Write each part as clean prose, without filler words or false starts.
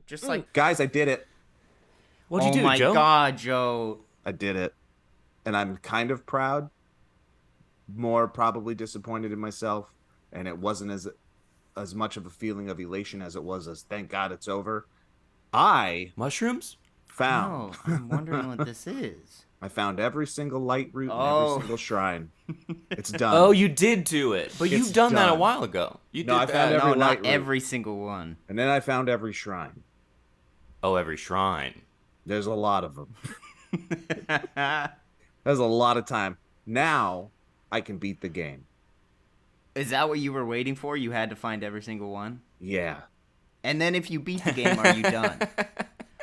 Just like, Guys, I did it. What'd you do, oh my Joe? God, Joe. I did it. And I'm kind of proud, more probably disappointed in myself. And it wasn't as much of a feeling of elation as it was as thank God it's over. I Mushrooms? found No, I'm wondering what this is. I found every single light route and every Oh. single shrine. It's done. Oh, you did do it. But It's you've done that a done. while ago. You No, did I found that. every No, light not route. every single one. And then I found every shrine. Oh, every shrine. There's a lot of them. There's a lot of time. Now I can beat the game. Is that what you were waiting for? You had to find every single one? Yeah. And then if you beat the game, are you done?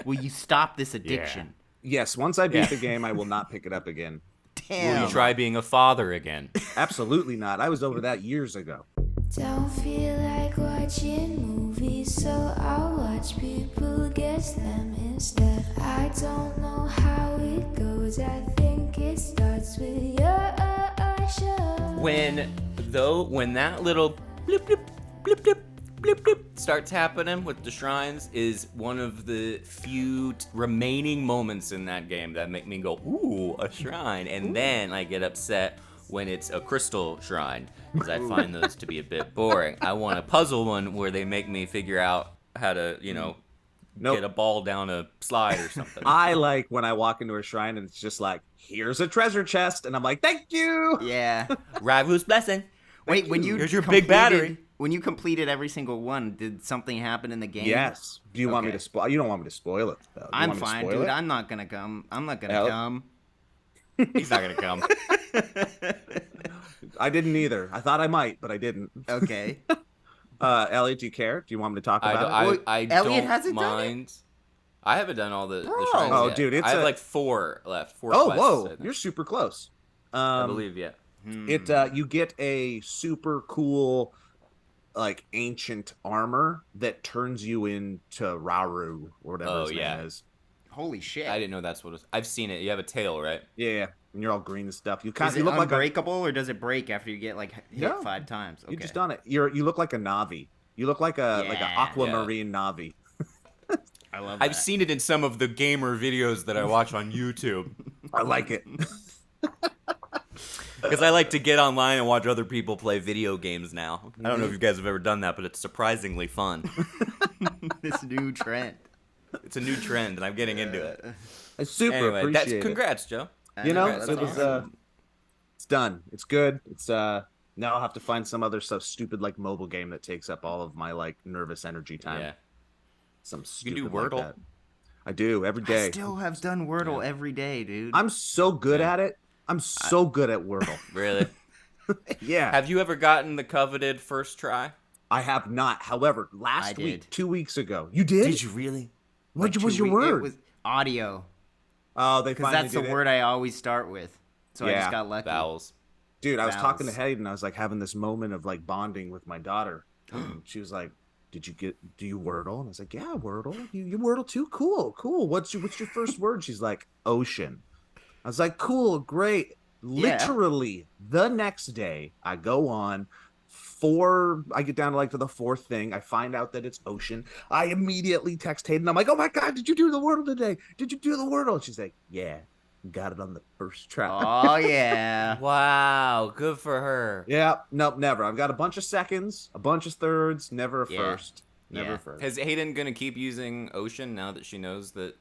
Will you stop this addiction? Yes, once I beat the game, I will not pick it up again. Will Damn. you try being a father again? Absolutely not. I was over that years ago. Don't feel like watching movies, so I'll watch people guess them instead. I don't know how it goes, I think it starts with your show. When that little blip blip blip blip blip blip starts happening with the shrines is one of the few remaining moments in that game that make me go, ooh, a shrine. And then I get upset when it's a crystal shrine, because I find those to be a bit boring. I want a puzzle one where they make me figure out how to, get a ball down a slide or something. I like when I walk into a shrine and it's just like, here's a treasure chest. And I'm like, thank you. Yeah. Ragu's blessing. Wait, when you Here's your big battery. When you completed every single one, did something happen in the game? Yes. Do you want me Okay. to spoil? You don't want me to spoil it, though. Do you I'm want me to fine, spoil dude. it? I'm not gonna come. I'm not gonna Hell. come. He's not gonna come. I didn't either. I thought I might, but I didn't. Okay. Elliot, do you care? Do you want me to talk about it? Well, I Elliot don't hasn't done it? mind. I haven't done all the Bro. shrines Oh, yet. dude, it's I have a- like 4 left. 4 Oh, quests, I whoa. think. You're super close. I believe, yeah. It you get a super cool like ancient armor that turns you into Rauru or whatever his name is. Holy shit. I didn't know that's what it was. I've seen it. You have a tail, right? Yeah, and you're all green and stuff. You Is kind it you look like unbreakable or does it break after you get like hit No. 5 times? Okay. you just done it. You look like a Navi. You look like a Yeah. aquamarine Navi. I love I've that. seen it in some of the gamer videos that I watch on YouTube. I like it. Because I like to get online and watch other people play video games now. I don't know if you guys have ever done that, but it's surprisingly fun. this new trend. It's a new trend, and I'm getting into it. I super Anyway, appreciate it. congrats, Joe. You know, That's it was awesome. it's done. It's good. It's now I'll have to find some other stuff stupid like mobile game that takes up all of my like nervous energy time. Yeah. Some You stupid can do like Wordle. that. I do every day. I still have done Wordle every day, dude. I'm so good at it. I'm so good at Wordle. Really? Yeah. Have you ever gotten the coveted first try? I have not. However, I last did. week, 2 weeks ago, you did? you really? What Like was 2 your weeks- word? It was audio. Oh, they Because finally that's the did it. word I always start with. So I Yeah. just got lucky. Vowels. Dude, I was talking to Vowels. Hayden. I was like having this moment of like bonding with my daughter. And she was like, do you Wordle? And I was like, yeah, Wordle. You Wordle too? Cool. What's your first word? She's like, ocean. I was like, cool, great. Literally the next day, I go on I get down to like to the 4th thing. I find out that it's ocean. I immediately text Hayden. I'm like, oh my God, did you do the Wordle today? Did you do the Wordle? And she's like, yeah, got it on the first try. Oh, yeah. Wow, good for her. Yeah, nope, never. I've got a bunch of seconds, a bunch of thirds, never a Yeah. first. Never Yeah. a first. Is Hayden gonna keep using ocean now that she knows that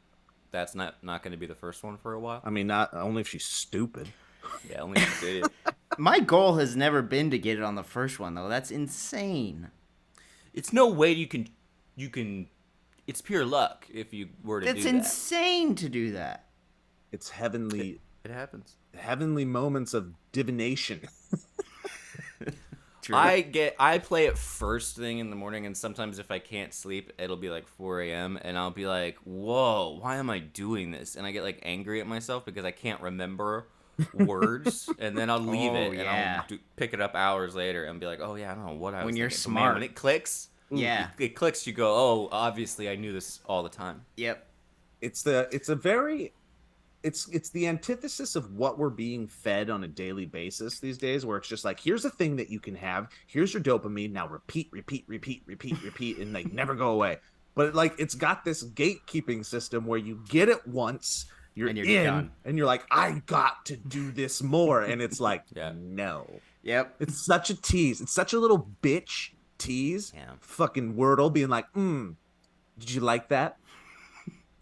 that's not going to be the first one for a while? I mean, not only if she's stupid. Yeah, only if you did it. My goal has never been to get it on the first one, though. That's insane. It's no way you can. It's pure luck if you were to It's do that. insane to do that. It's heavenly, It happens. heavenly moments of divination. True. I play it first thing in the morning, and sometimes if I can't sleep, it'll be like 4 a.m. and I'll be like, "Whoa, why am I doing this?" And I get like angry at myself because I can't remember words, and then I'll leave Oh, it and yeah. I'll pick it up hours later and be like, "Oh yeah, I don't know what I was." When you're thinking." But man, smart. when it clicks, Yeah. it clicks. You go, "Oh, obviously I knew this all the time." Yep. It's the antithesis of what we're being fed on a daily basis these days, where it's just like, here's a thing that you can have, here's your dopamine, now repeat, and they never go away. but like it's got this gatekeeping system where you get it once, you're And you're in, done. and you're like, I got to do this more, and it's like, Yeah. no. Yep. It's such a tease. It's such a little bitch tease. Yeah. Fucking Wordle being like, did you like that?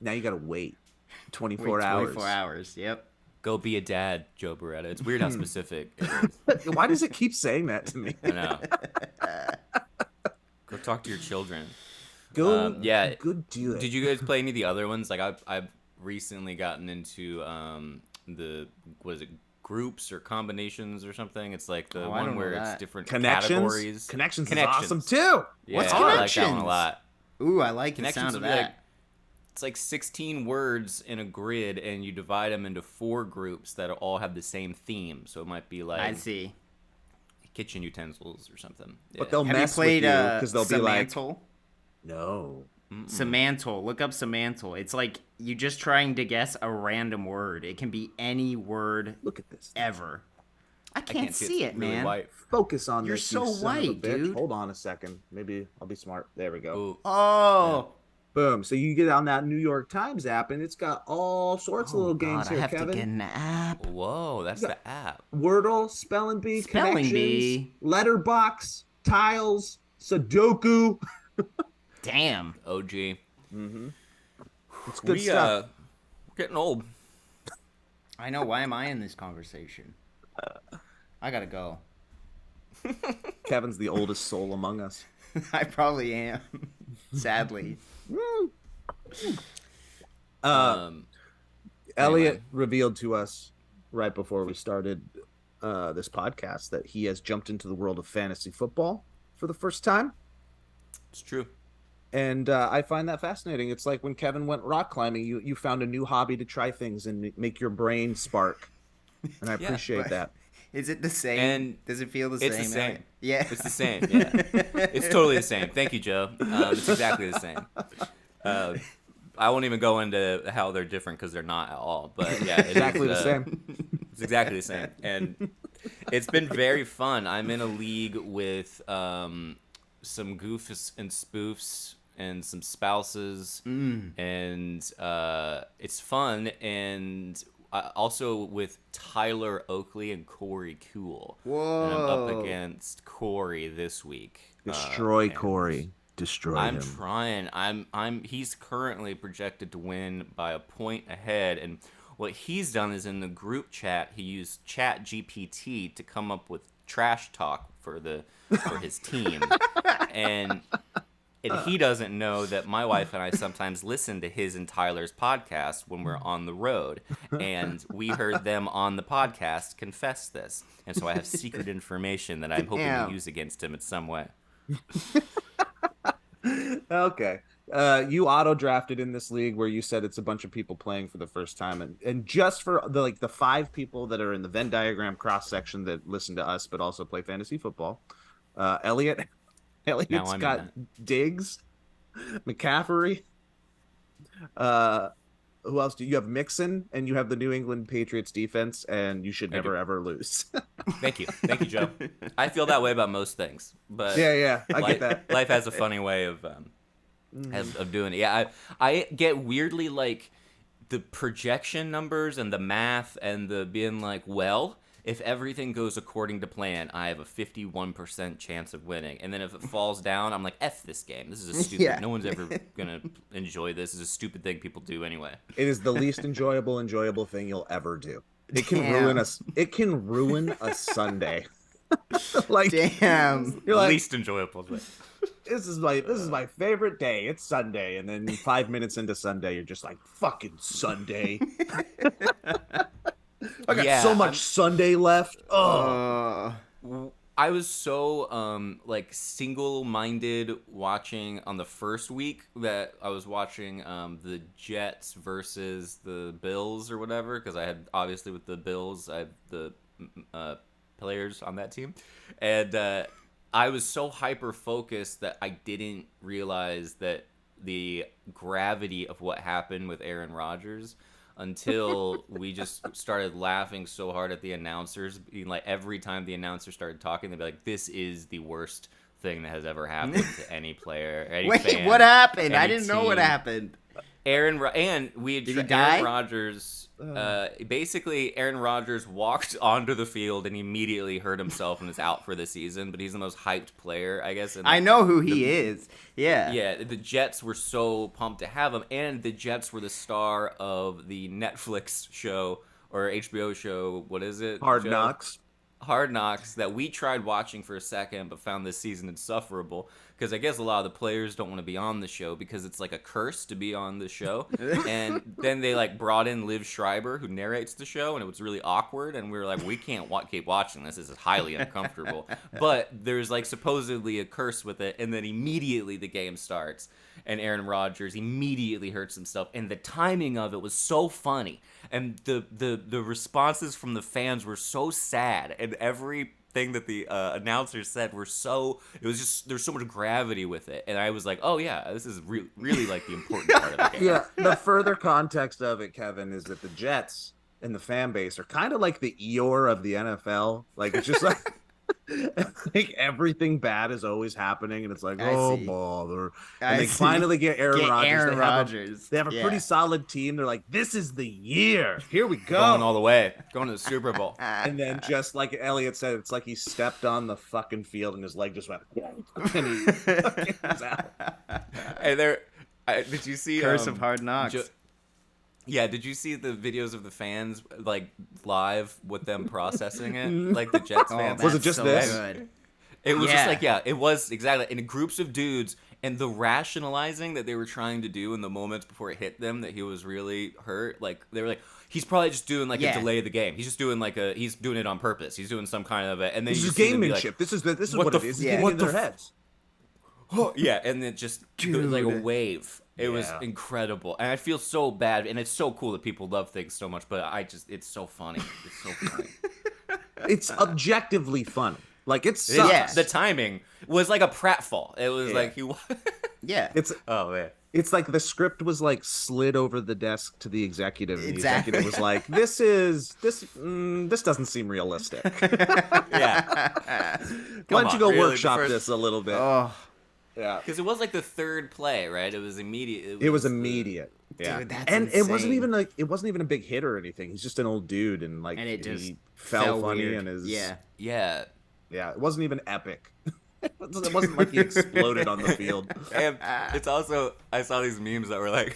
Now you gotta wait 24 hours. 24 hours. Yep. Go be a dad, Joe Beretta. It's weird how specific it is. Why does it keep saying that to me? I know. Go talk to your children. Go, yeah. Good do it. Did you guys play any of the other ones? Like I've recently gotten into what is it, groups or combinations or something? It's like the I one don't know where it's that. different Connections? categories. Connections is awesome too. Yeah, What's I like that one Connections? a lot. Ooh, I like the Connections sound of would be that. like, it's like 16 words in a grid, and you divide them into 4 groups that all have the same theme. So it might be like I see. kitchen utensils or something. But they'll Have you mess played with you because they'll be like, Semantle? no. Semantle. Look up Semantle. It's like you just trying to guess a random word. It can be any word Look at this. ever. I I can't see see it's it, really man. white. Focus on You're this. so you son of a white, bitch. dude. Hold on a second. Maybe I'll be smart. There we go. Ooh. Oh. Boom. So you get on that New York Times app, and it's got all sorts of little games God, here, I have Kevin. to get an app. Whoa, that's the app. Wordle, spelling bee, Spelling connections, bee. letterbox, tiles, Sudoku. Damn. OG. It's good stuff. Getting old. I know. Why am I in this conversation? I gotta go. Kevin's the oldest soul among us. I probably am. Sadly. Elliot revealed to us right before we started this podcast that he has jumped into the world of fantasy football for the first time. It's true. And I find that fascinating. It's like when Kevin went rock climbing, you found a new hobby to try things and make your brain spark. And I appreciate but- that. Is it the same? And does it feel the It's same? the same. Yeah. It's the same. Yeah. It's totally the same. Thank you, Joe. It's exactly the same. I won't even go into how they're different because they're not at all. But yeah, it's Exactly the same. It's exactly the same, and it's been very fun. I'm in a league with some goofs and spoofs and some spouses, and it's fun. And also with Tyler Oakley and Corey Cool. Whoa. And I'm up against Corey this week. Destroy and Corey. Destroy I'm him. trying. He's currently projected to win by a point ahead, and what he's done is in the group chat, he used Chat GPT to come up with trash talk for his team, and he doesn't know that my wife and I sometimes listen to his and Tyler's podcast when we're on the road, and we heard them on the podcast confess this, and so I have secret information that I'm hoping Damn. to use against him in some way. Okay. You auto drafted in this league where you said it's a bunch of people playing for the first time, and just for the 5 people that are in the Venn diagram cross section that listen to us but also play fantasy football. Elliot's I'm in got Diggs, McCaffrey. Who else do you have? Mixon, and you have the New England Patriots defense, and you should never ever lose. Thank you, Joe. I feel that way about most things, but yeah, I get that. Life has a funny way of doing it. Yeah, I get weirdly like the projection numbers and the math and the being like, well, if everything goes according to plan, I have a 51% chance of winning. And then if it falls down, I'm like, F this game. This is a stupid. Yeah. No one's ever gonna enjoy this. This is a stupid thing people do anyway. It is the least enjoyable thing you'll ever do. It can Damn. ruin us. It can ruin a Sunday. Like, Damn. you're like, Least enjoyable thing. this is my favorite day. It's Sunday, and then 5 minutes into Sunday, you're just like, fucking Sunday. I got so much Sunday left. Oh, I was so like single-minded watching on the first week that I was watching the Jets versus the Bills or whatever, because I had obviously with the Bills I have the players on that team, and I was so hyper-focused that I didn't realize that the gravity of what happened with Aaron Rodgers until we just started laughing so hard at the announcers being like, every time the announcer started talking, they'd be like, this is the worst thing that has ever happened to any player, any Wait, fan, what happened? I any didn't know what team. happened. And we had Did he die? Aaron Rodgers. Basically, Aaron Rodgers walked onto the field and immediately hurt himself and is out for the season. But he's the most hyped player, I guess. I know who he is. Yeah. Yeah, the Jets were so pumped to have him, and the Jets were the star of the Netflix show or HBO show. What is it? Hard Joe? Knocks. Hard Knocks, that we tried watching for a second but found this season insufferable because I guess a lot of the players don't want to be on the show because it's like a curse to be on the show. And then they like brought in Liv Schreiber, who narrates the show, and it was really awkward, and we were like, we can't keep watching this. This is highly uncomfortable. But there's like supposedly a curse with it, and then immediately the game starts and Aaron Rodgers immediately hurts himself, and the timing of it was so funny, and the responses from the fans were so sad, and everything that the announcers said were so, it was just, there's so much gravity with it, and I was like, oh yeah, this is really like the important part of the game. Yeah, the further context of it, Kevin, is that the Jets and the fan base are kind of like the Eeyore of the NFL. Like, it's just like, like everything bad is always happening, and it's like, oh bother. And they finally get Aaron Rodgers. They have a pretty solid team. They're like, this is the year. Here we go. Going all the way. Going to the Super Bowl. And then just like Elliot said, it's like he stepped on the fucking field and his leg just went, and he was out. And did you see Curse of Hard Knocks? Yeah, did you see the videos of the fans like live with them processing it, like the Jets fans? Was it just so this? Good. It was just like, it was exactly in groups of dudes, and the rationalizing that they were trying to do in the moments before it hit them that he was really hurt. Like they were like, he's probably just doing like a delay of the game. He's just doing he's doing it on purpose. He's doing some kind of it, and then this you is see them be gamemanship. like, This is what it is. It's getting in their heads. yeah, and it just it was like a wave. It was incredible, and I feel so bad, and it's so cool that people love things so much, but it's so funny. It's so funny. It's objectively funny. Like, it sucks. Yeah, the timing was like a pratfall. It was like he. Yeah. Oh man. It's like the script was like slid over the desk to the executive. And Exactly. the executive was like, this doesn't seem realistic. Yeah. Why don't you go really, workshop this a little bit? Oh, Yeah. Because it was like the third play, right? It was immediate. It was immediate. Yeah. Dude, that's and it wasn't insane. even a big hit or anything. He's just an old dude, and like, and it just he fell funny weird. and his Yeah. yeah. It wasn't even epic. It wasn't like he exploded on the field. And it's also, I saw these memes that were like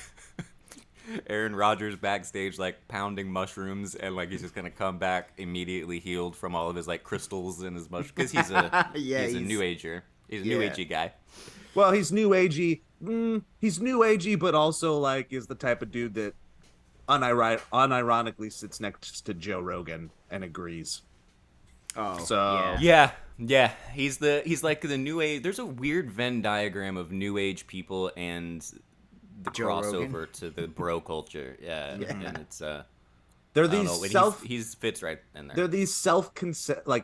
Aaron Rodgers backstage like pounding mushrooms, and like he's just gonna come back immediately healed from all of his like crystals and his mushrooms, because he's a he's a new ager. He's a new agey guy. Well, he's new agey. He's new agey, but also like is the type of dude that unironically sits next to Joe Rogan and agrees. Oh, So Yeah. He's like the new age. There's a weird Venn diagram of new age people and the Joe crossover Rogan? to the bro culture. Yeah. And it's they're I don't these know, he fits right in there. they're these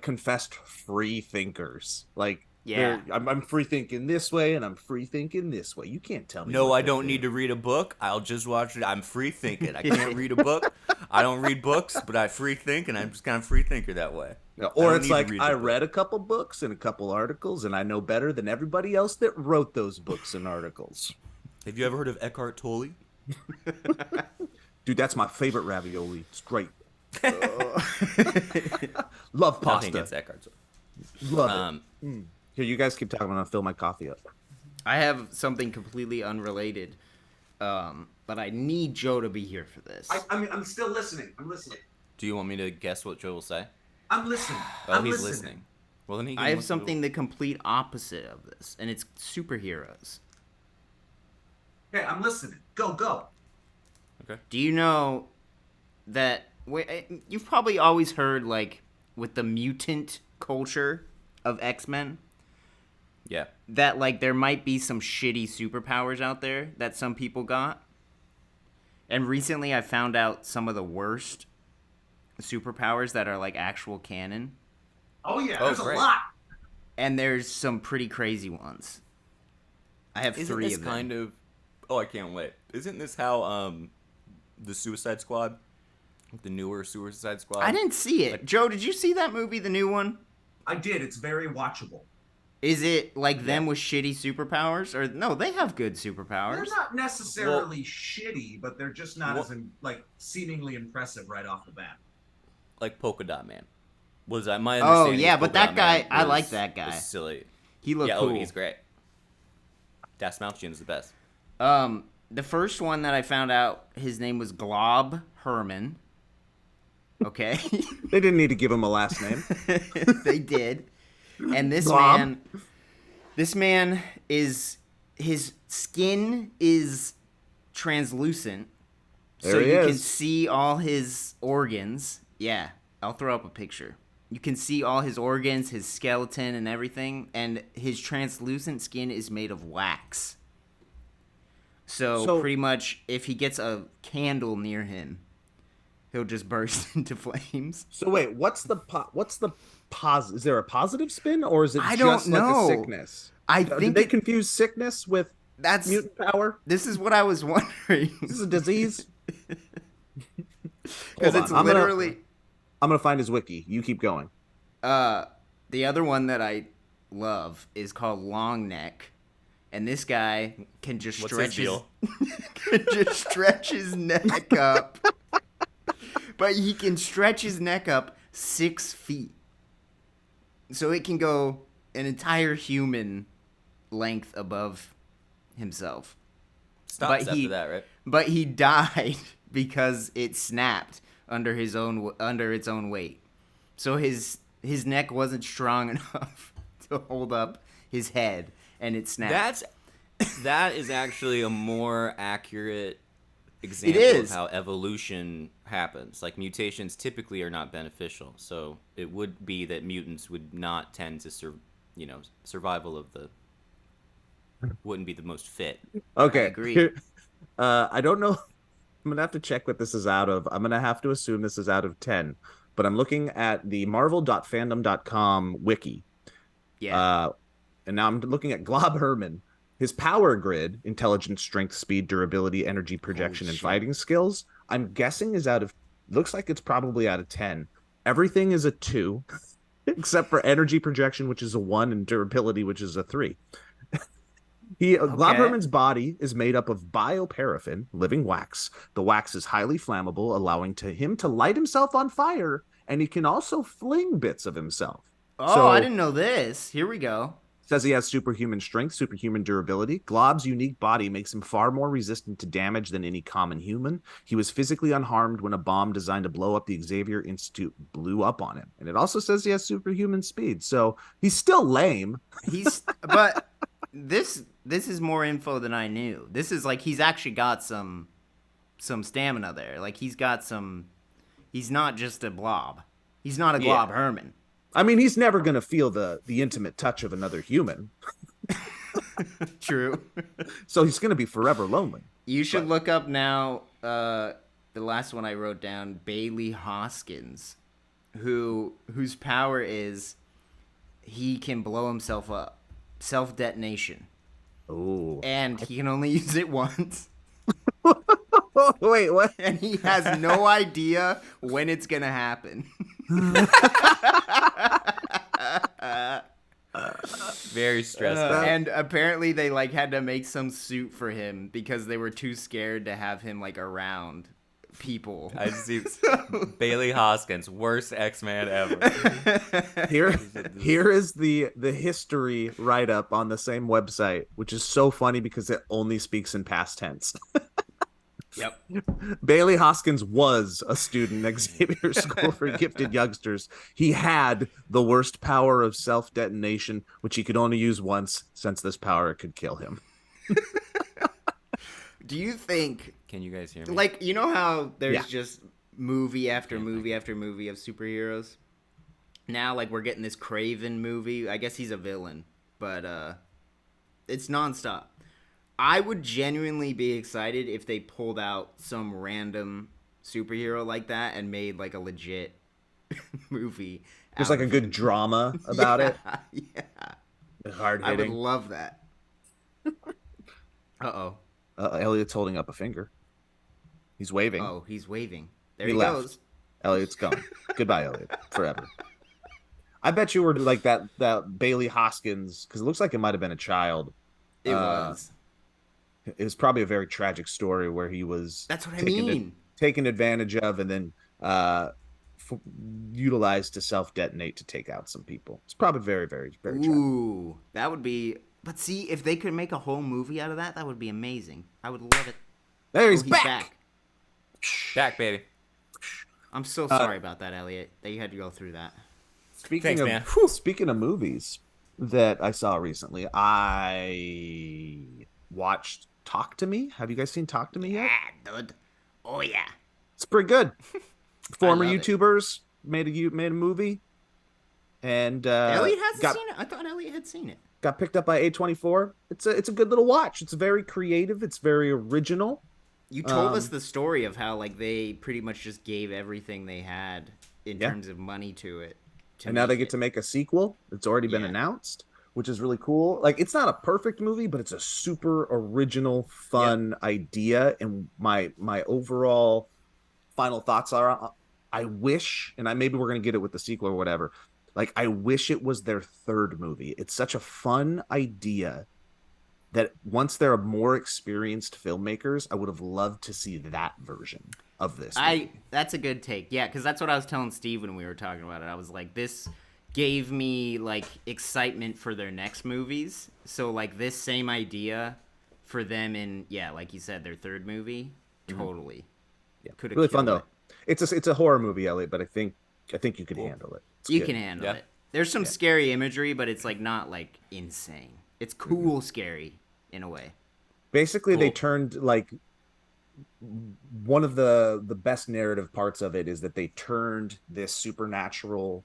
confessed free thinkers. Like, Yeah. I'm free thinking this way, and I'm free thinking this way. You can't tell me. No, what I to don't think. need to read a book. I'll just watch it. I'm free thinking. I can't read a book. I don't read books, but I free think, and I'm just kind of free thinker that way. Yeah, I or don't it's need to like, read the I book. read a couple books and a couple articles, and I know better than everybody else that wrote those books and articles. Have you ever heard of Eckhart Tolle? Dude, that's my favorite ravioli. It's great. Love Nothing pasta. against Eckhart Tolle. Love it. Here, you guys keep talking. I'm gonna fill my coffee up. I have something completely unrelated, but I need Joe to be here for this. I mean, I'm still listening. I'm listening. Do you want me to guess what Joe will say? I'm listening. Oh, he's listening. Well, then he can I have listen to- something the complete opposite of this, and it's superheroes. Okay, I'm listening. Go. Okay. Do you know that you've probably always heard, like, with the mutant culture of X-Men, Yeah. that, like, there might be some shitty superpowers out there that some people got? And recently I found out some of the worst superpowers that are, like, actual canon. Oh yeah, Oh, there's great. a lot. And there's some pretty crazy ones. I have Isn't three this of them. kind of? Oh, I can't wait. Isn't this how the Suicide Squad, the newer Suicide Squad? I didn't see it. Joe, did you see that movie, the new one? I did. It's very watchable. Is it like them with shitty superpowers, or no? They have good superpowers. They're not necessarily shitty, but they're just not as seemingly impressive right off the bat. Like Polka Dot Man. Was that my understanding? Oh yeah, but that guy, I like that guy. Silly. He looked cool. Oh, he's great. Das Malchin is the best. The first one that I found out, his name was Glob Herman. Okay. They didn't need to give him a last name. They did. And this man is, his skin is translucent. So you can see all his organs. Yeah, I'll throw up a picture. You can see all his organs, his skeleton and everything. And his translucent skin is made of wax. So pretty much if he gets a candle near him, he'll just burst into flames. So wait, is there a positive spin, or is it I just don't know. like a sickness? I think Did they confuse sickness with mutant power? This is what I was wondering. Is this a disease? Because it's literally... I'm going to find his wiki. You keep going. The other one that I love is called Long Neck. And this guy can just stretch his neck up. But he can stretch his neck up 6 feet. So it can go an entire human length above himself. Stops after that, right? But he died because it snapped under its own weight. So his neck wasn't strong enough to hold up his head, and it snapped. That is actually a more accurate example of how evolution happens. Like, mutations typically are not beneficial, so it would be that mutants would not tend to survival of the wouldn't be the most fit. Okay, I agree. I don't know. I'm gonna have to check what this is out of. I'm gonna have to assume this is out of 10, but I'm looking at the marvel.fandom.com wiki. Yeah. And now I'm looking at Glob Herman. His power grid, intelligence, strength, speed, durability, energy, projection, and fighting skills, I'm guessing is looks like it's probably out of 10. Everything is a 2, except for energy projection, which is a 1, and durability, which is a 3. Glob Herman's body is made up of bioparaffin, living wax. The wax is highly flammable, allowing him to light himself on fire, and he can also fling bits of himself. Oh, I didn't know this. Here we go. Says he has superhuman strength, superhuman durability. Glob's unique body makes him far more resistant to damage than any common human. He was physically unharmed when a bomb designed to blow up the Xavier Institute blew up on him. And it also says he has superhuman speed. So he's still lame. But this is more info than I knew. This is like he's actually got some stamina there. Like he's not just a blob. He's not a Glob Herman. I mean, he's never going to feel the intimate touch of another human. True. So he's going to be forever lonely. You should look up now, the last one I wrote down, Bailey Hoskins, whose power is he can blow himself up. Self-detonation. Oh. And he can only use it once. Wait, what? And he has no idea when it's going to happen. Very stressed out. And apparently they had to make some suit for him because they were too scared to have him around people. I see. Bailey Hoskins, worst X-Man ever. Here is the history write-up on the same website, which is so funny because it only speaks in past tense. Yep. Bailey Hoskins was a student at Xavier School for Gifted Youngsters. He had the worst power of self-detonation, which he could only use once, since this power could kill him. Do you think... Can you guys hear me? You know how there's just movie after movie after movie of superheroes? Now, we're getting this Craven movie. I guess he's a villain, but it's nonstop. I would genuinely be excited if they pulled out some random superhero like that and made a legit movie. There's a good drama about it. Yeah. Hard hitting. I hitting. would love that. Uh-oh. Elliot's holding up a finger. He's waving. Oh, he's waving. There he goes. Elliot's gone. Goodbye, Elliot. Forever. I bet you were like that Bailey Hoskins, because it looks like it might have been a child. It Uh, was. it was probably a very tragic story where he was That's what I taken mean. taken advantage of and then uh, f- utilized to self detonate to take out some people. It's probably very, very, very tragic. Ooh, that would be. But see, if they could make a whole movie out of that, that would be amazing. I would love it. There Oh, he's he's back. back. Back, baby. I'm so sorry about that, Elliot. That you had to go through that. Speaking Thanks, of man. speaking of movies that I saw recently, I watched Talk to Me. Have you guys seen Talk to Me yet? dude. Oh yeah. It's pretty good. Former love it. YouTubers made a movie, and Elliot hasn't got seen it. I thought Elliot had seen it. got picked up by A24. It's a good little watch. It's very creative. It's very original. You told us the story of how like they pretty much just gave everything they had in Yeah. terms of money to it. And now they get to make a sequel. It's already been Yeah. announced, which is really cool. Like, it's not a perfect movie, but it's a super original, fun idea. And my overall final thoughts are, I wish, and maybe we're gonna get it with the sequel or whatever. Like, I wish it was their third movie. It's such a fun idea that once they're more experienced filmmakers, I would have loved to see that version of this movie. That's a good take. Yeah, because that's what I was telling Steve when we were talking about it. I was like, this gave me like excitement for their next movies. So like this same idea for them in like you said, their third movie, totally. Yeah, Coulda really fun killed though. It's a horror movie, Elliot, but I think you can handle it. It's You good. can handle Yeah. it. There's some scary imagery, but it's like not like insane. It's cool, scary in a way. Basically, they Cool. turned like one of the best narrative parts of it is that they turned this supernatural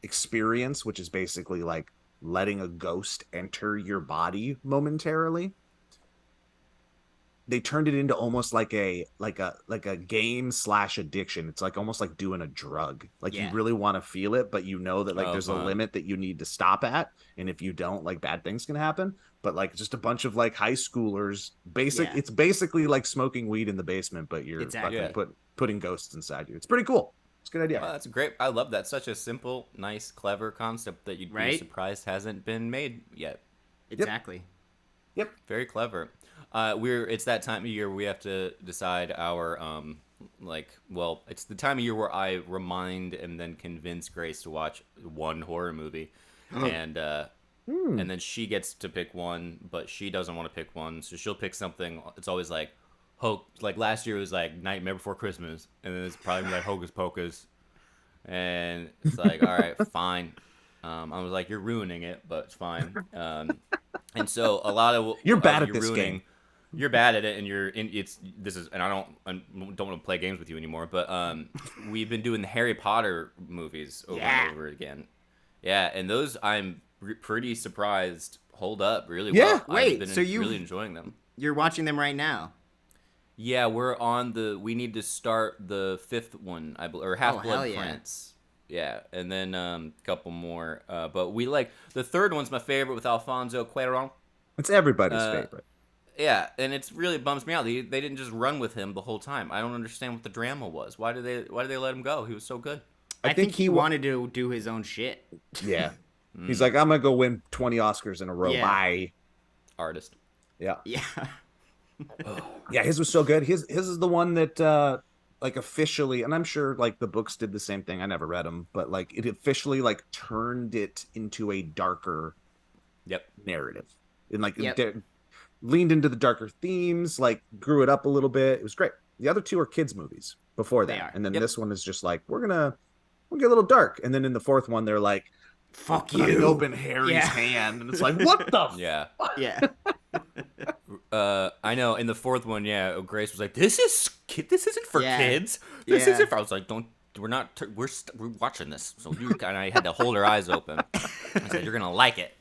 experience, which is basically like letting a ghost enter your body momentarily. They turned it into almost like a game slash addiction. It's like almost like doing a drug. Like you Yeah. really want to feel it, but you know that like Oh, there's a fun. limit that you need to stop at, and if you don't, like bad things can happen. But like just a bunch of like high schoolers, Yeah. it's basically like smoking weed in the basement, but you're Exactly. fucking Yeah. putting ghosts inside you. It's pretty cool. It's a good idea. Well, that's great. I love that. Such a simple, nice, clever concept that you'd be Right? surprised hasn't been made yet. Exactly. Yep. Very clever. It's that time of year where we have to decide our it's the time of year where I remind and then convince Grace to watch one horror movie, and then she gets to pick one, but she doesn't want to pick one, so she'll pick something. It's always like like last year it was like Nightmare Before Christmas, and then it's probably like Hocus Pocus, and it's like all right, fine. I was like, you're ruining it, but it's fine. And so a lot of You're bad at you're this ruining, game. You're bad at it, and and I don't want to play games with you anymore. But we've been doing the Harry Potter movies over and over again. Yeah, and those I'm pretty surprised hold up really Yeah. well. Wait, I've been so you- really enjoying them. You're watching them right now. Yeah, we need to start the fifth one, or Half hell Blood yeah. Prince. Yeah, and then a couple more. But we like the third one's my favorite with Alfonso Cuarón. It's everybody's favorite. Yeah, and it's really bums me out. They didn't just run with him the whole time. I don't understand what the drama was. Why did they let him go? He was so good. I think he wanted to do his own shit. Yeah. He's like, I'm gonna go win 20 Oscars in a row. Yeah. Bye. Artist. Yeah. Yeah. Yeah, his was so good. His is the one that like officially, and I'm sure like the books did the same thing. I never read them, but like it officially like turned it into a darker Yep. narrative. And like Yep. leaned into the darker themes, like grew it up a little bit. It was great. The other two are kids movies before They that. are. And then Yep. this one is just like we'll get a little dark. And then in the fourth one they're like Fuck cutting you. open Harry's Yeah. hand, and it's like what the Yeah. Yeah. I know. In the fourth one, yeah, Grace was like, "This isn't for Yeah. kids. This Yeah. isn't for." I was like, "Don't. We're watching this." So you and I had to hold our eyes open. I said, "You're gonna like it."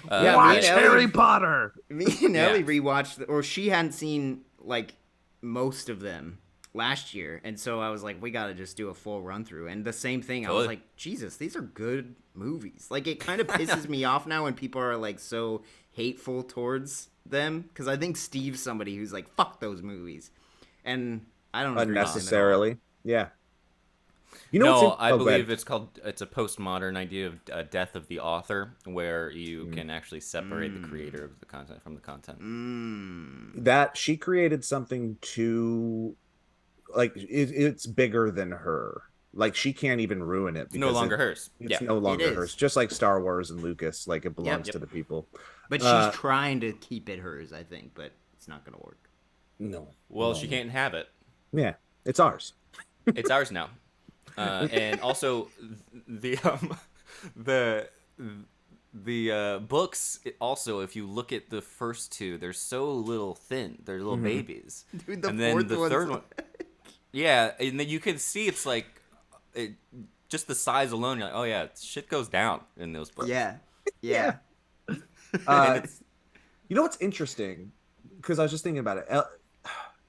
Yeah, Watch me and Ellie- Harry Potter. Me and Ellie Yeah. rewatched, or she hadn't seen like most of them last year, and so I was like, we got to just do a full run through. And the same thing, I was Totally. like, Jesus, these are good movies. Like it kind of pisses me off now when people are like so hateful towards them, because I think Steve's somebody who's like, fuck those movies, and I don't agree with him at all. Unnecessarily. Yeah. You know No, what's I go believe ahead. it's a postmodern idea of death of the author, where you can actually separate the creator of the content from the content. That she created something to like it's bigger than her. Like she can't even ruin it It's no because longer hers. it's Yeah. no longer is. hers. Just like Star Wars and Lucas, like it belongs Yep. to the people. But she's trying to keep it hers, I think, but it's not gonna work. No. Well, no. she can't have it. Yeah, it's ours. It's ours now. And also the books. Also, if you look at the first two, they're so little thin. They're little babies. Dude, the and then fourth the one's third one. Yeah, and then you can see it's like, just the size alone. You're like, oh yeah, shit goes down in those books. Yeah. Yeah. You know what's interesting? Because I was just thinking about it.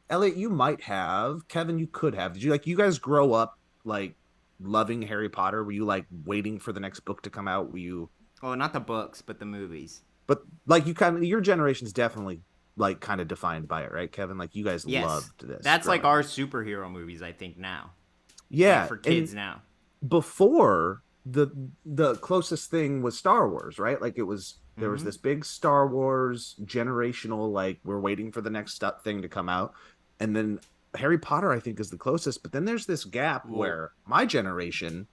Elliot, you might have. Kevin, you could have. Did you you guys grow up like loving Harry Potter? Were you like waiting for the next book to come out? Were you? Oh, not the books, but the movies. But like you kind of your generation's definitely like kind of defined by it, right, Kevin? Like you guys Yes. loved this. That's like growing our up. superhero movies, I think, now. Yeah, Like, for kids and now. before the closest thing was Star Wars, right? Like it was there was this big Star Wars generational like we're waiting for the next thing to come out, and then Harry Potter I think is the closest. But then there's this gap where my generation,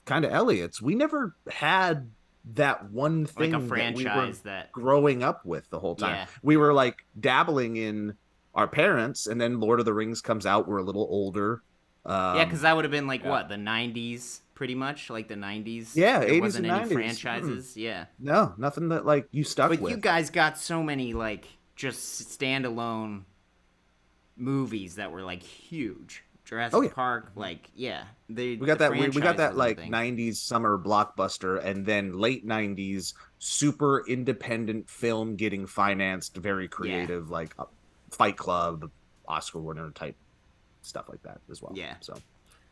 kind of Elliot's, we never had that one thing Like a franchise that we were that. growing up with the whole time. Yeah. We were like dabbling in our parents, and then Lord of the Rings comes out. We're a little older. Yeah, because that would have been like what, the 90s, pretty much, like the 90s. Yeah, there 80s wasn't and any 90s. franchises. Yeah, No, nothing that like you stuck but with. you guys got so many like just standalone movies that were like huge. Jurassic Park, like we got that we got franchise that was a like thing. 90s summer blockbuster, and then late 90s super independent film getting financed, very creative, like Fight Club, Oscar winner type stuff like that as well. Yeah. So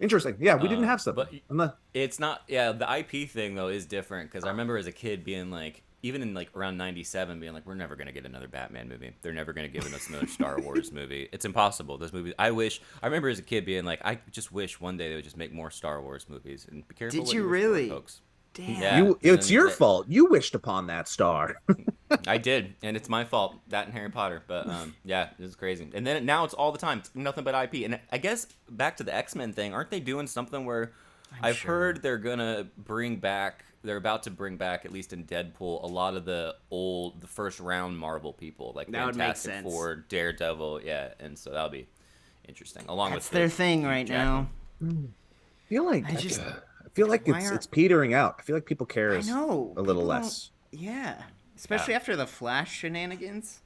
interesting. Yeah, we didn't have something. But it's not. Yeah, the IP thing though is different because I remember as a kid being like, even in like around '97, being like, we're never gonna get another Batman movie. They're never gonna give us another Star Wars movie. It's impossible. Those movies. I remember as a kid being like, I just wish one day they would just make more Star Wars movies. And be careful. Did what you wish for, really? folks? Damn. Yeah. it's and your then- fault. You wished upon that star. I did, and it's my fault. That and Harry Potter, but yeah, it's crazy. And then now it's all the time. It's nothing but IP. And I guess back to the X-Men thing, aren't they doing something where I've heard they're gonna bring back? They're about to bring back, at least in Deadpool, a lot of the first round Marvel people, like That would make Fantastic sense. Four, Daredevil, yeah, and so that'll be interesting. Along That's with their thing right now. I feel like Why it's petering out. I feel like people care I know. a little People less. don't- Yeah, especially after the Flash shenanigans.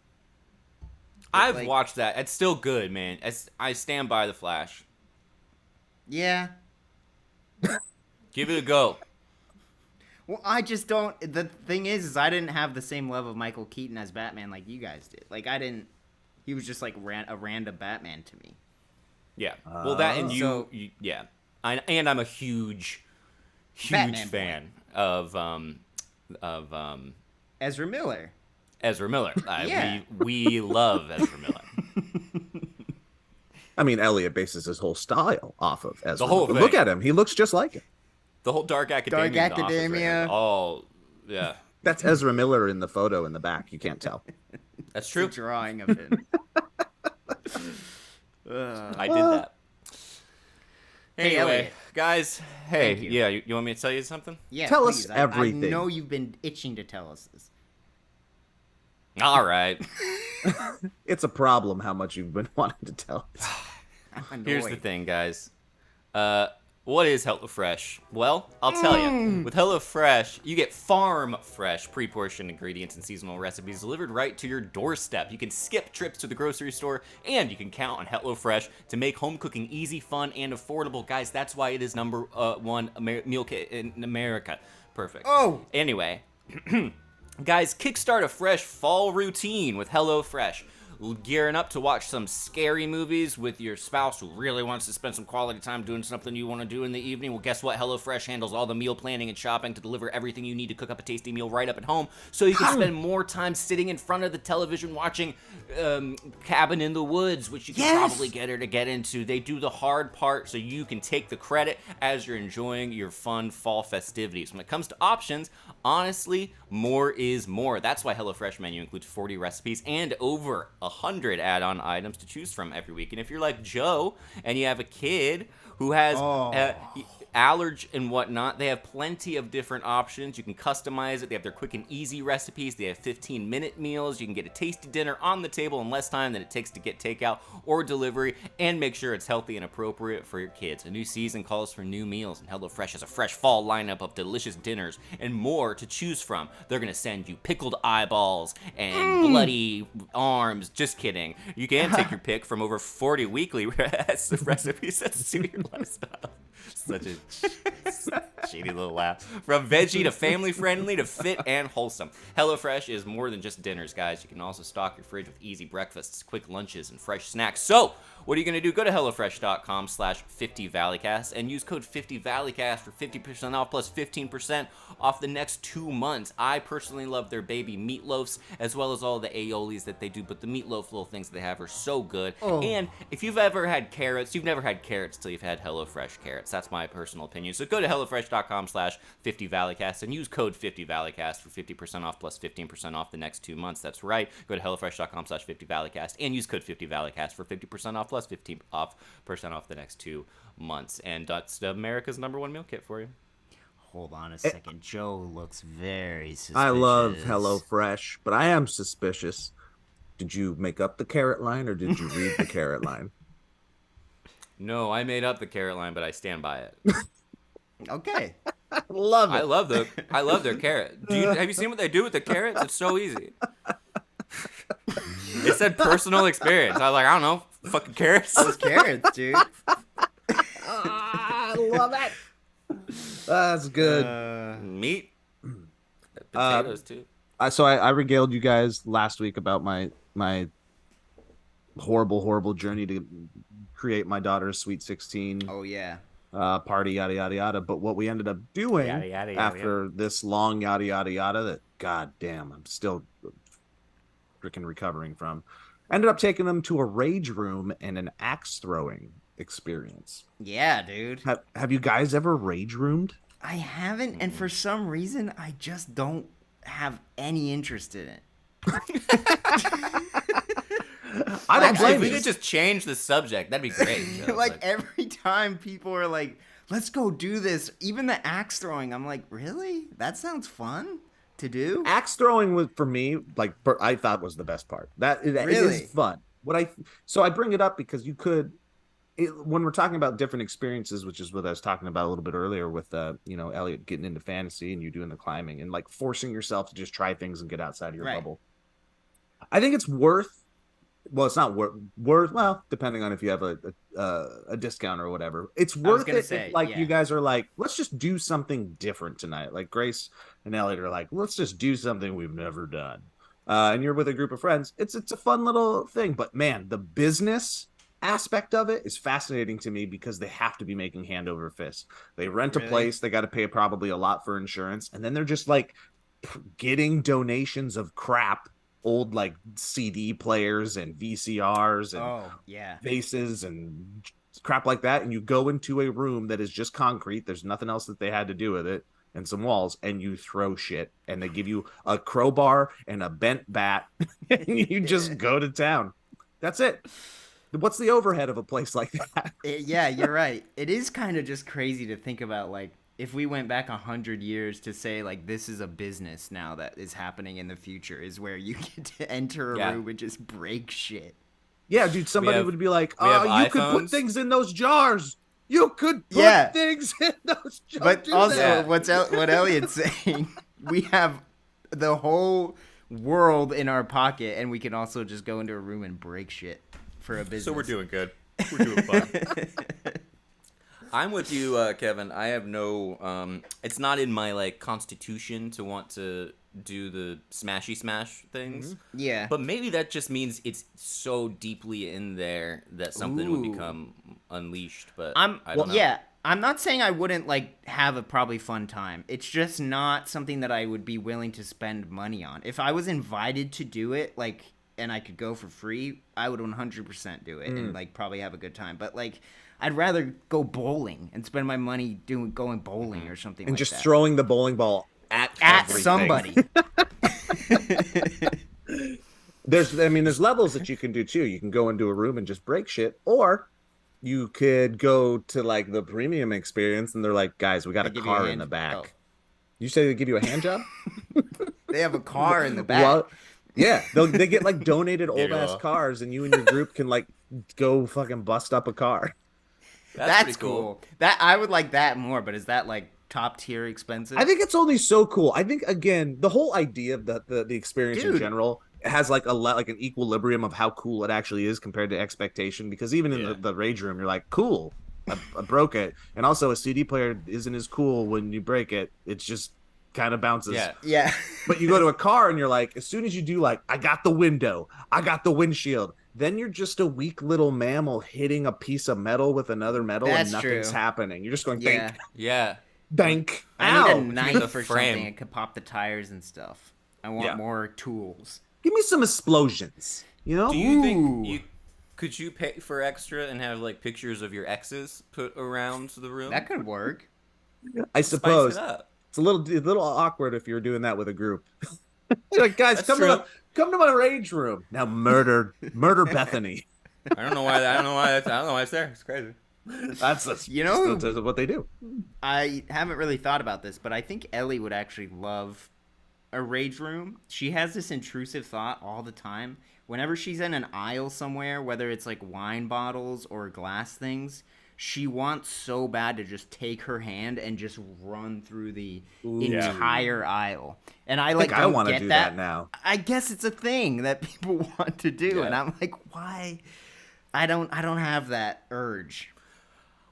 I've like- watched that. It's still good, man. I stand by the Flash. Yeah. Give it a go. Well, I just don't. The thing is I didn't have the same love of Michael Keaton as Batman like you guys did. Like I didn't. He was just like a random Batman to me. Yeah. Well, that and So- yeah. And I'm a huge Batman fan of Ezra Miller. Ezra Miller. Yeah. We love Ezra Miller. I mean, Elliot bases his whole style off of Ezra. The whole Miller. Look thing. at him; he looks just like him. The whole Dark Academia. Dark in the office right Academia. now. Oh, yeah. That's Ezra Miller in the photo in the back. You can't tell. That's The true. drawing of him. I did that. Hey, Anyway, Elliot. guys. Hey, Thank you. yeah, you want me to tell you something? Yeah, Tell us please. everything. I know you've been itching to tell us this. All right. It's a problem how much you've been wanting to tell us. I'm annoyed. Here's the thing, guys. What is HelloFresh? Well, I'll tell you. With HelloFresh, you get farm fresh, pre-portioned ingredients and seasonal recipes delivered right to your doorstep. You can skip trips to the grocery store, and you can count on HelloFresh to make home cooking easy, fun, and affordable. Guys, that's why it is number one meal kit in America. Perfect. Oh! Anyway, guys, kickstart a fresh fall routine with HelloFresh. gearing up to watch some scary movies with your spouse who really wants to spend some quality time doing something you want to do in the evening, well, guess what? HelloFresh handles all the meal planning and shopping to deliver everything you need to cook up a tasty meal right up at home, so you can spend more time sitting in front of the television watching Cabin in the Woods, which you can probably get her to get into. They do the hard part so you can take the credit as you're enjoying your fun fall festivities. When it comes to options, honestly, more is more. That's why HelloFresh menu includes 40 recipes and over 100 add-on items to choose from every week. And if you're like Joe and you have a kid who has allergy and whatnot, they have plenty of different options. You can customize it. They have their quick and easy recipes. They have 15-minute meals. You can get a tasty dinner on the table in less time than it takes to get takeout or delivery, and make sure it's healthy and appropriate for your kids. A new season calls for new meals, and HelloFresh has a fresh fall lineup of delicious dinners and more to choose from. They're going to send you pickled eyeballs and bloody arms. Just kidding. You can take your pick from over 40 weekly recipes that suit your lifestyle. Such a shady little laugh. From veggie to family friendly to fit and wholesome, HelloFresh is more than just dinners, guys. You can also stock your fridge with easy breakfasts, quick lunches, and fresh snacks. So, what are you going to do? Go to HelloFresh.com/50valleycast and use code 50valleycast for 50% off plus 15% off the next 2 months. I personally love their baby meatloafs as well as all the aiolis that they do, but the meatloaf little things they have are so good. And if you've ever had carrots, you've never had carrots till you've had HelloFresh carrots. That's my personal opinion. So go to HelloFresh.com/50valleycast and use code 50valleycast for 50% off plus 15% off the next 2 months. That's right. Go to HelloFresh.com/50valleycast and use code 50valleycast for 50% off plus 15% off the next 2 months. And that's America's #1 meal kit for you. Hold on a second. Joe looks very suspicious. I love HelloFresh, but I am suspicious. Did you make up the carrot line or did you read the carrot line? No, I made up the carrot line, but I stand by it. Okay. Love it. I love their carrot. Have you seen what they do with the carrots? It's so easy. It said personal experience. I was like, I don't know, fucking carrots. Those carrots, dude. I love it. That's good. Meat, potatoes too. So I regaled you guys last week about my horrible journey to create my daughter's Sweet 16. Oh yeah. Party, yada yada yada. But what we ended up doing after this long yada yada yada that, god damn, I'm still freaking recovering from, ended up taking them to a rage room and an axe throwing experience. Yeah, dude. Have you guys ever rage roomed? I haven't, and for some reason, I just don't have any interest in it. I don't blame If we you. could just change the subject, that'd be great. Joe. Like every time people are like, let's go do this, even the axe throwing, I'm like, really? That sounds fun to do? Axe throwing was, for me, like, I thought was the best part. It Really? is fun. So I bring it up because you could, when we're talking about different experiences, which is what I was talking about a little bit earlier with Elliot getting into fantasy and you doing the climbing and like forcing yourself to just try things and get outside of your bubble. I think it's worth. Well, it's not worth. Well, depending on if you have a discount or whatever, it's worth it. You guys are like, let's just do something different tonight. Like Grace and Elliot are like, let's just do something we've never done. And you're with a group of friends. It's a fun little thing. But man, the business aspect of it is fascinating to me because they have to be making hand over fist. They rent a place. They got to pay probably a lot for insurance, and then they're just like getting donations of crap. Old like CD players and VCRs and vases and crap like that, and you go into a room that is just concrete. There's nothing else that they had to do with it, and some walls, and you throw shit, and they give you a crowbar and a bent bat, and you just go to town. That's it. What's the overhead of a place like that? Yeah, you're right. It is kind of just crazy to think about, like, if we went back 100 years to say, like, this is a business now that is happening in the future, is where you get to enter a room and just break shit. Yeah, dude, somebody would be like, oh, you could put things in those jars. You could put things in those jars. But also, what Elliot's saying, we have the whole world in our pocket, and we can also just go into a room and break shit for a business. So we're doing good. We're doing fine. I'm with you, Kevin. I have no. It's not in my like constitution to want to do the smashy smash things. Yeah. But maybe that just means it's so deeply in there that something would Ooh. become unleashed. But I'm I don't know. yeah. I'm not saying I wouldn't like have a probably fun time. It's just not something that I would be willing to spend money on. If I was invited to do it, like, and I could go for free, I would 100% do it and like probably have a good time. But like, I'd rather go bowling and spend my money going bowling or something And like just that. throwing the bowling ball at everything. Somebody. There's levels that you can do too. You can go into a room and just break shit, or you could go to like the premium experience and they're like, guys, we got a give you a car in hand- the back. oh. You say they give you a hand job? They have a car in the back. Well, yeah, they get like donated old Yeah. ass cars, and you and your group can like go fucking bust up a car. That's pretty cool. That I would like that more, but is that like top tier expensive? I think it's only so cool. I think again, the whole idea of the experience in Dude. general has like like an equilibrium of how cool it actually is compared to expectation. Because even in the rage room, you're like, cool, I broke it, and also a CD player isn't as cool when you break it. It's just kind of bounces. Yeah. But you go to a car and you're like, as soon as you do like, I got the window, I got the windshield, then you're just a weak little mammal hitting a piece of metal with another metal That's and nothing's true. happening. You're just going, Yeah. bank, Yeah. bank. I need Ow. a knife or frame. something. It could pop the tires and stuff. I want Yeah. more tools. Give me some explosions, you know? Do you Ooh. think could you pay for extra and have like pictures of your exes put around the room? That could work. I Spice suppose it up. it's a little awkward if you're doing that with a group. You're like, guys, That's come true. to my rage room. Now murder Bethany. I don't know why it's there. It's crazy. That's You know- that's what they do. I haven't really thought about this, but I think Ellie would actually love a rage room. She has this intrusive thought all the time. Whenever she's in an aisle somewhere, whether it's like wine bottles or glass things, she wants so bad to just take her hand and just run through the entire aisle. And I like I don't want to get do that now. I guess it's a thing that people want to do, Yeah. and I'm like, why? I don't have that urge.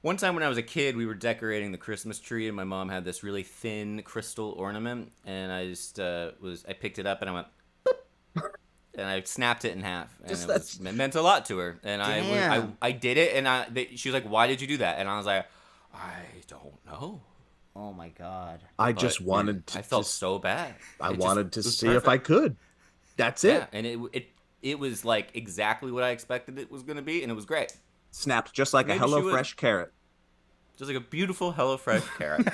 One time when I was a kid, we were decorating the Christmas tree, and my mom had this really thin crystal ornament, and I just I picked it up and I went, boop, and I snapped it in half, and it meant a lot to her, and Damn. I did it, and she was like, "Why did you do that?" And I was like, "I don't know." Oh my god. I But just wanted to. I felt so bad. I It wanted just to was see if I perfect. could. That's it. Yeah, and it was like exactly what I expected it was going to be, and it was great. Snapped just like Maybe a she would. HelloFresh carrot. Just like a beautiful HelloFresh carrot.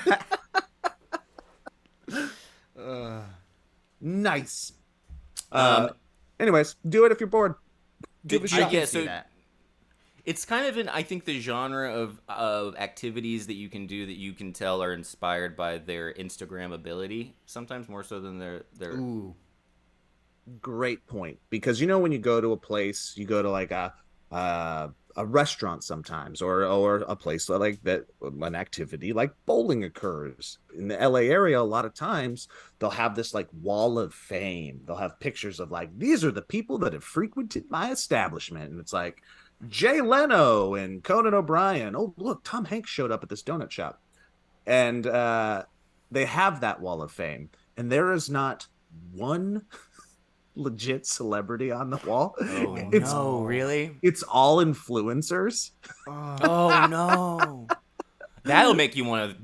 Nice. Anyways, do it if you're bored. Give it a I shot. guess see so. that. It's kind of I think the genre of activities that you can do that you can tell are inspired by their Instagram ability, sometimes more so than their Ooh. Great point. Because you know when you go to a place, you go to like a restaurant sometimes, or a place like that, an activity like bowling occurs in the LA area. A lot of times they'll have this like wall of fame. They'll have pictures of like, these are the people that have frequented my establishment, and it's like Jay Leno and Conan O'Brien. Oh, look, Tom Hanks showed up at this donut shop, and they have that wall of fame, and there is not one legit celebrity on the wall. It's no, really? it's all influencers. Oh no, that'll make you want to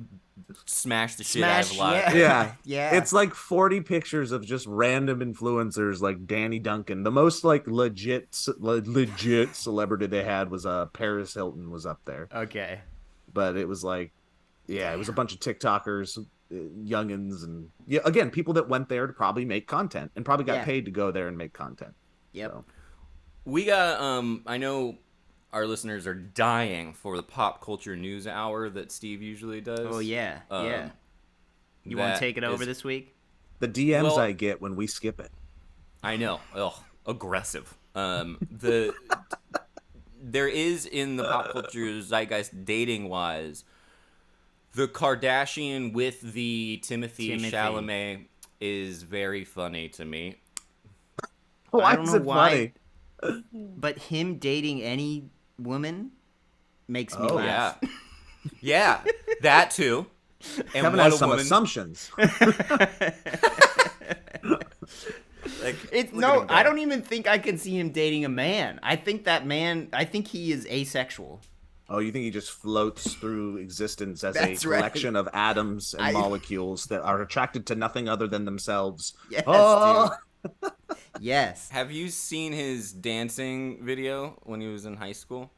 smash the shit out of life. Yeah. Yeah. It's like 40 pictures of just random influencers like Danny Duncan. The most like legit celebrity they had was Paris Hilton was up there. Okay. But it was like, yeah, it was a bunch of TikTokers, youngins, and yeah, again, people that went there to probably make content and probably got Yeah. paid to go there and make content. Yep. So, We got I know our listeners are dying for the pop culture news hour that Steve usually does. Oh yeah. Yeah. You want that to take it over is- this week? the DMs Well- I get when we skip it. I know. Ugh, aggressive. There is in the pop culture zeitgeist dating wise, the Kardashian with the Timothy Chalamet is very funny to me. Why I don't is know it why. funny? But him dating any woman makes me Oh, laugh. Yeah, that too. And Kevin what has a some woman, assumptions. Like, It's look at him go. I don't even think I can see him dating a man. I think he is asexual. Oh, you think he just floats through existence as That's a right. collection of atoms and molecules that are attracted to nothing other than themselves? Yes, Oh! dude. Yes. Have you seen his dancing video when he was in high school?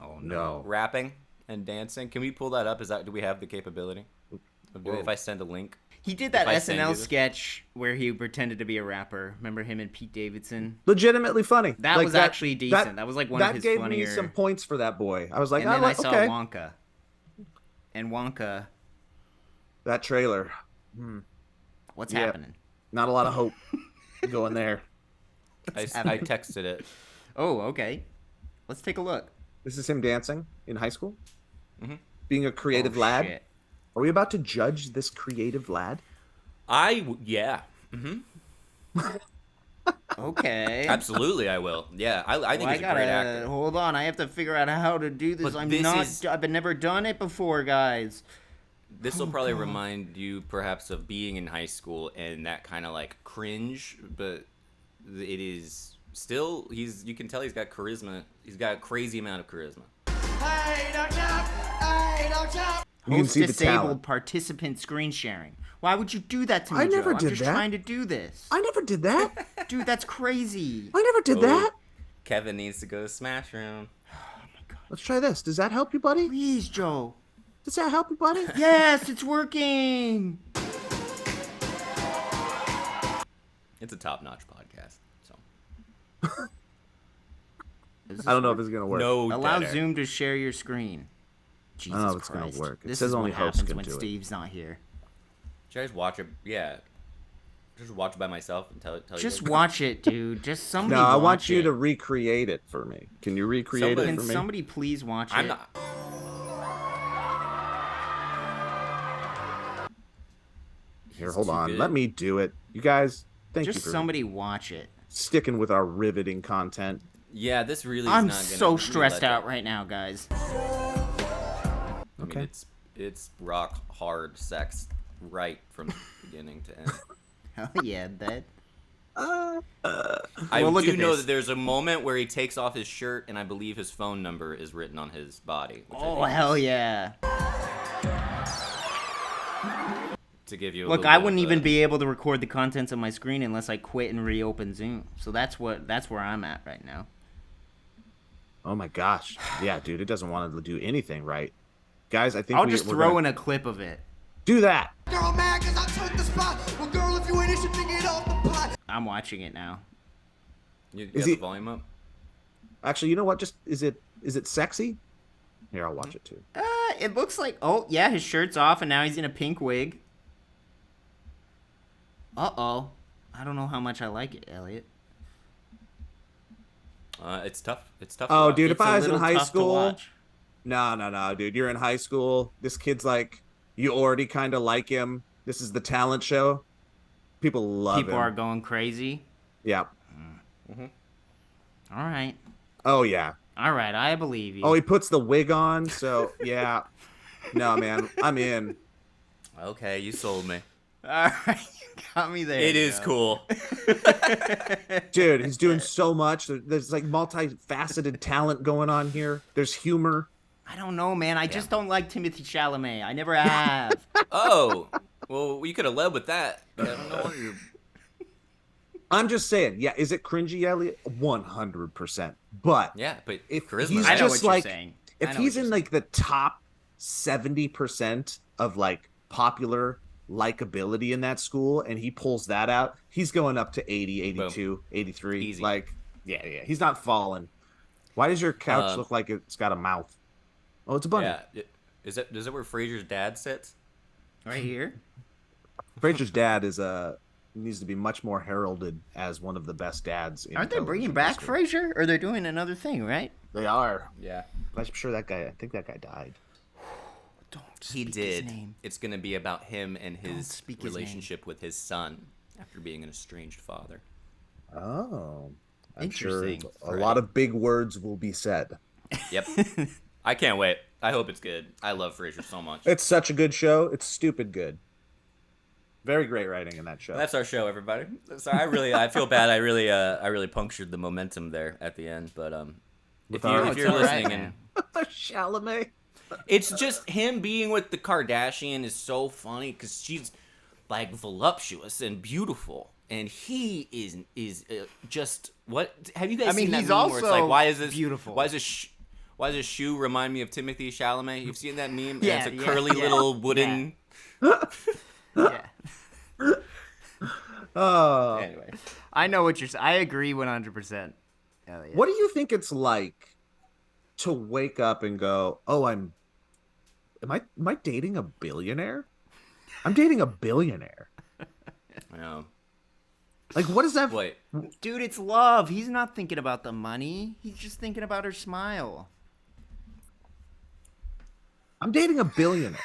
Oh No. Rapping and dancing. Can we pull that up? Do we have the capability? Whoa. If I send a link. He did that If I send you SNL this- sketch where he pretended to be a rapper. Remember him and Pete Davidson? Legitimately funny. That was actually decent. That was like one of his That gave funnier. me some points for that boy. I was like, And then I saw okay. Wonka. And Wonka, That trailer. what's Yeah. happening? Not a lot of hope going there. I texted it. Oh, okay. Let's take a look. This is him dancing in high school? Mhm. Being a creative Oh, lad? shit. Are we about to judge this creative lad? Yeah. Okay. Absolutely, I will. Yeah, I think Well, he's a great actor. hold on. I have to figure out how to do this. But I've never done it before, guys. This will probably remind you perhaps of being in high school and that kind of like cringe, but it is still you can tell he's got charisma. He's got a crazy amount of charisma. You can Host see the disabled talent. participant screen sharing. Why would you do that to me, I never Joe? did I'm just that. trying to do this. I never did that. Dude, that's crazy. I never did Oh. that. Kevin needs to go to Smash Room. Let's try this. Does that help you, buddy? Please, Joe. Does that help you, buddy? Yes, it's working. It's a top-notch podcast. So I don't know if it's going to work. no Allow better. Zoom to share your screen. Jesus know if it's gonna Christ. work. It This says is only what hosts happens can when do it. Steve's not here. Should I just watch it? Yeah. Just watch it by myself and tell you. Just guys? watch it, dude. Just somebody No, I watch want you it. to recreate it for me. Can you recreate Somebody- it Can for me? somebody please watch I'm it? not. Here, He's hold too on. good. Let me do it. You guys, thank Just you for somebody watch it. sticking with our riveting content. Yeah, this really. Is I'm not gonna so really stressed let out you- right now, guys. I mean, Okay. it's rock hard sex right from beginning to end. Hell yeah, that. I Well, look do at know this. that there's a moment where he takes off his shirt, and I believe his phone number is written on his body. Which I Oh, think hell is yeah. To give you a Look, little I bit wouldn't of even a- be able to record the contents of my screen unless I quit and reopen Zoom. So that's where I'm at right now. Oh my gosh. Yeah, dude, it doesn't want to do anything right. Guys, I think I'll just we're throw gonna in a clip of it. do that. Girl mad 'cause I took the spot. Well, girl, if you ain't, you should think it off the pot. I'm watching it now. You Is got he- the volume up? Actually, you know what? Just is it sexy? Here, I'll watch it too. It looks like, oh, yeah, his shirt's off and now he's in a pink wig. Uh-oh. I don't know how much I like it, Elliot. It's tough. It's tough. Oh, to watch. dude, It's if a I was in little high tough to school, watch. no, dude, you're in high school. This kid's like, you already kind of like him. This is the talent show. People love People him. are going crazy. Yeah. All right. Oh yeah. All right, I believe you. Oh, he puts the wig on. So yeah. No, man, I'm in. Okay, you sold me. All right, you got me there. It is Joe. cool. Dude, he's doing so much. There's like multifaceted talent going on here. There's humor. I don't know, man. I just don't like Timothy Chalamet. I never have. Oh, well, you could have led with that. I don't know. I'm just saying, yeah, is it cringy, Elliot? 100%. But Yeah, but if charisma. he's I know just what like, you're saying. if I know he's what in you're like the top 70% of like popular likability in that school and he pulls that out, he's going up to 80, 82, 83. Easy. Like, yeah, he's not falling. Why does your couch look like it's got a mouth? Oh, it's a bunny. Yeah. Is that where Fraser's dad sits? Right here. Fraser's dad needs to be much more heralded as one of the best dads. In Aren't they bringing television back history. Frasier? Or they're doing another thing, right? They are. Yeah. I'm sure I think that guy died. Don't He speak did. his name. It's going to be about him and his speak his relationship with his son after being an estranged father. Oh, I'm sure Interesting. a lot of big words will be said. Yep. I can't wait. I hope it's good. I love Frasier so much. It's such a good show. It's stupid good. Very great writing in that show. That's our show, everybody. So I feel bad. I really punctured the momentum there at the end. But if you're listening, and Chalamet. it's just him being with the Kardashian is so funny because she's like voluptuous and beautiful, and he is just what? Have you guys seen that he's meme where it's like, also why is this beautiful? Why does this shoe remind me of Timothy Chalamet? You've seen that meme? Yeah, And it's a curly little wooden. Yeah. Oh. Anyway, I know what you're saying. I agree 100%. Hell yeah. What do you think it's like to wake up and go, "Oh, am I dating a billionaire? I'm dating a billionaire." no. Like, what is that? Wait. Dude, it's love. He's not thinking about the money. He's just thinking about her smile. I'm dating a billionaire.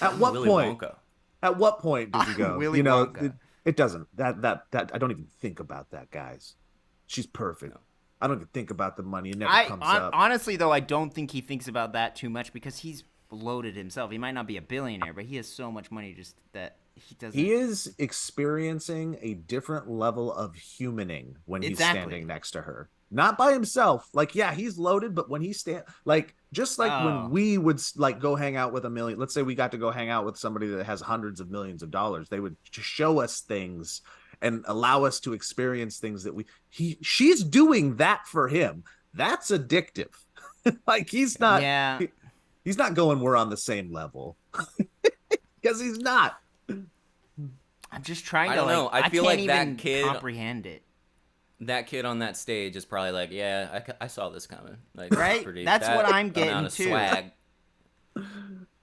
At what Willy point? Wonka. At what point did you go? Willy you know, Wonka. it doesn't. That I don't even think about that, guys. She's perfect. No. I don't even think about the money. It never comes I up. honestly though, I don't think he thinks about that too much because he's loaded himself. He might not be a billionaire, but he has so much money just that he doesn't. He is experiencing a different level of humaning when he's Exactly. standing next to her. Not by himself. Like, yeah, he's loaded, but when he just like Oh. when we would like go hang out with a million, let's say we got to go hang out with somebody that has hundreds of millions of dollars, they would just show us things and allow us to experience things that she's doing that for him. That's addictive. Like he's not, Yeah. he's not going, we're on the same level because he's not. I'm just trying I to don't know. I feel can't like that even kid- comprehend it. That kid on that stage is probably like, yeah, I saw this coming. Like, Right? That's what I'm amount getting of too. swag.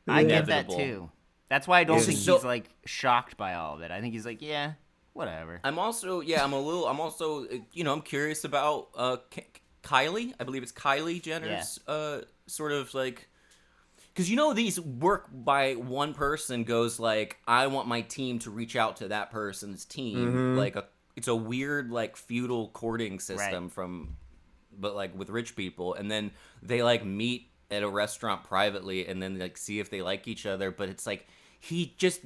I get that Inevitable. too. That's why I don't This think is he's so- like shocked by all of it. I think he's like, yeah, whatever. I'm also, I'm curious about Kylie. I believe it's Kylie Jenner's sort of like, because these work by one person goes like, I want my team to reach out to that person's team. Like it's a weird like feudal courting system but like with rich people, and then they like meet at a restaurant privately and then like see if they like each other. But it's like,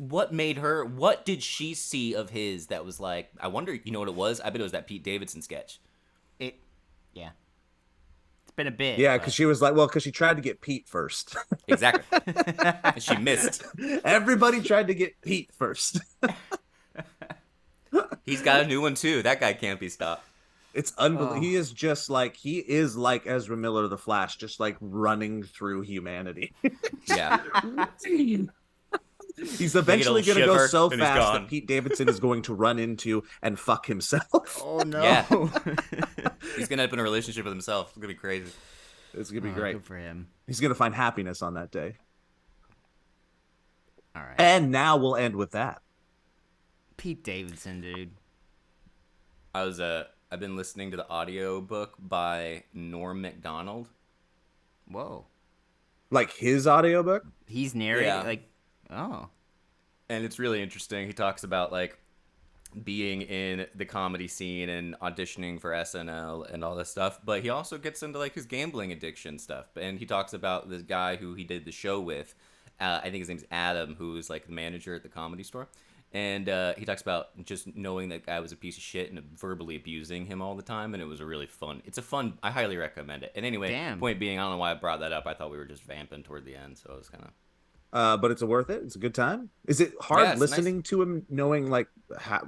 what did she see of his that was like, I wonder, you know what it was? I bet it was that Pete Davidson sketch. Yeah. It's been a bit. Yeah, but- because she was like, well, because she tried to get Pete first. Exactly. And she missed. Everybody tried to get Pete first. He's got a new one too. That guy can't be stopped. It's unbelievable. He is like Ezra Miller, the Flash, just like running through humanity. Yeah. He's eventually Make it a going to go shiver, so and he's fast gone. that Pete Davidson is going to run into and fuck himself. Oh no. Yeah. He's gonna end up in a relationship with himself. It's gonna be crazy. It's going to be Oh, great. Good for him. He's going to find happiness on that day. All right. And now we'll end with that. Pete Davidson, dude. I've been listening to the audiobook by Norm Macdonald. Whoa. Like his audiobook? He's narrating Yeah. like, oh. And it's really interesting. He talks about like being in the comedy scene and auditioning for SNL and all this stuff, but he also gets into like his gambling addiction stuff. And he talks about this guy who he did the show with. I think his name's Adam, who's like the manager at the Comedy Store. And he talks about just knowing that guy was a piece of shit and verbally abusing him all the time. And it was a really fun. I highly recommend it. And anyway, Damn. point being, I don't know why I brought that up. I thought we were just vamping toward the end, so it was kind of. But it's worth it. It's a good time. Is it hard Yeah, it's listening to him, knowing like how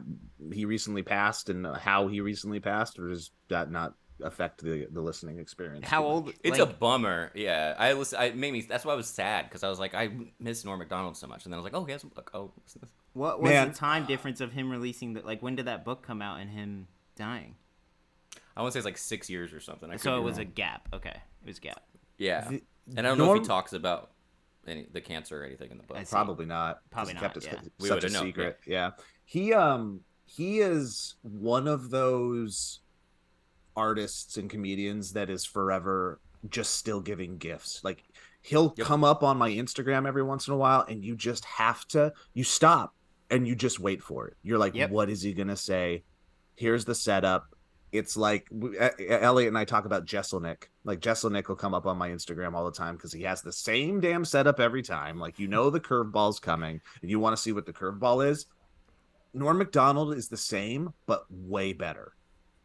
he recently passed and how he recently passed, or does that not affect the listening experience? How too old? much? It's like, a bummer. Yeah, it made me. That's why I was sad, because I was like, I miss Norm Macdonald so much, and then I was like, oh, he has a book. Oh, listen to this. What was Man. the time difference of him releasing that? Like, when did that book come out and him dying? I want to say it's like 6 years or something. I could So be it was a wrong. gap. Okay, it was a gap. Yeah, The- and I don't know if Norm- he talks about the cancer or anything in the book. I see. Probably not. 'cause Probably he kept not, it yeah. We such a would've known, secret. Yeah. He is one of those artists and comedians that is forever just still giving gifts. Like he'll Yep. come up on my Instagram every once in a while, and you just have to stop and you just wait for it. You're like, Yep. what is he gonna say? Here's the setup. it's like Elliot and I talk about Jesselnick. Like Jesselnick will come up on my Instagram all the time because he has the same damn setup every time. Like, you know, the curveball's coming and you want to see what the curveball is. Norm Macdonald is the same, but way better.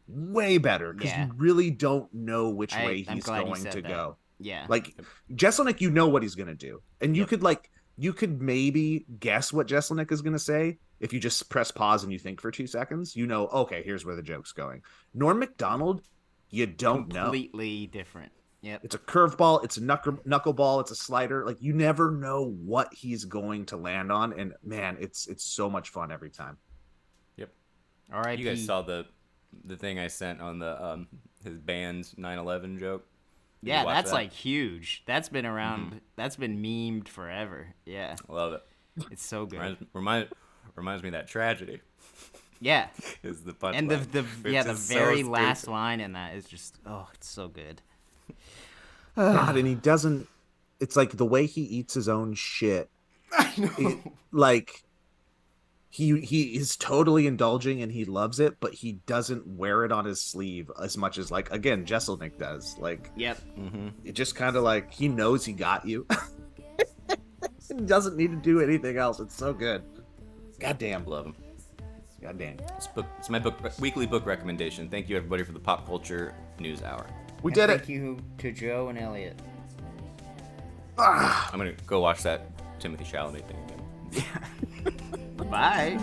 Way better, because Yeah. you really don't know which I'm way he's glad you going said to that. go. Yeah. Like Jesselnick, you know what he's gonna do, and you could maybe guess what Jesselnick is gonna say if you just press pause and you think for 2 seconds. You know, okay, here's where the joke's going. Norm Macdonald, you don't know. Completely different. Yep. It's a curveball, it's a knuckleball, it's a slider. Like, you never know what he's going to land on, and man, it's so much fun every time. Yep. All right. You guys saw the thing I sent on the his band's 9/11 joke? Did you Yeah, watch that's that? like huge. That's been around. That's been memed forever. Yeah, I love it. it's so good. Reminds me of that tragedy. Yeah, Is the punchline. and the It's the just so very last stupid. line in that is just it's so good. God, and he doesn't. It's like the way he eats his own shit. I know. Like, he is totally indulging and he loves it, but he doesn't wear it on his sleeve as much as, like, again, Jesselnick does. Like, Yep. it just kind of like he knows he got you. He doesn't need to do anything else. It's so good. Goddamn. Love him. Goddamn. It's my weekly book recommendation. Thank you everybody for the pop culture news hour. We did it. Thank you to Joe and Elliot. I'm gonna go watch that Timothy Chalamet thing again. Bye.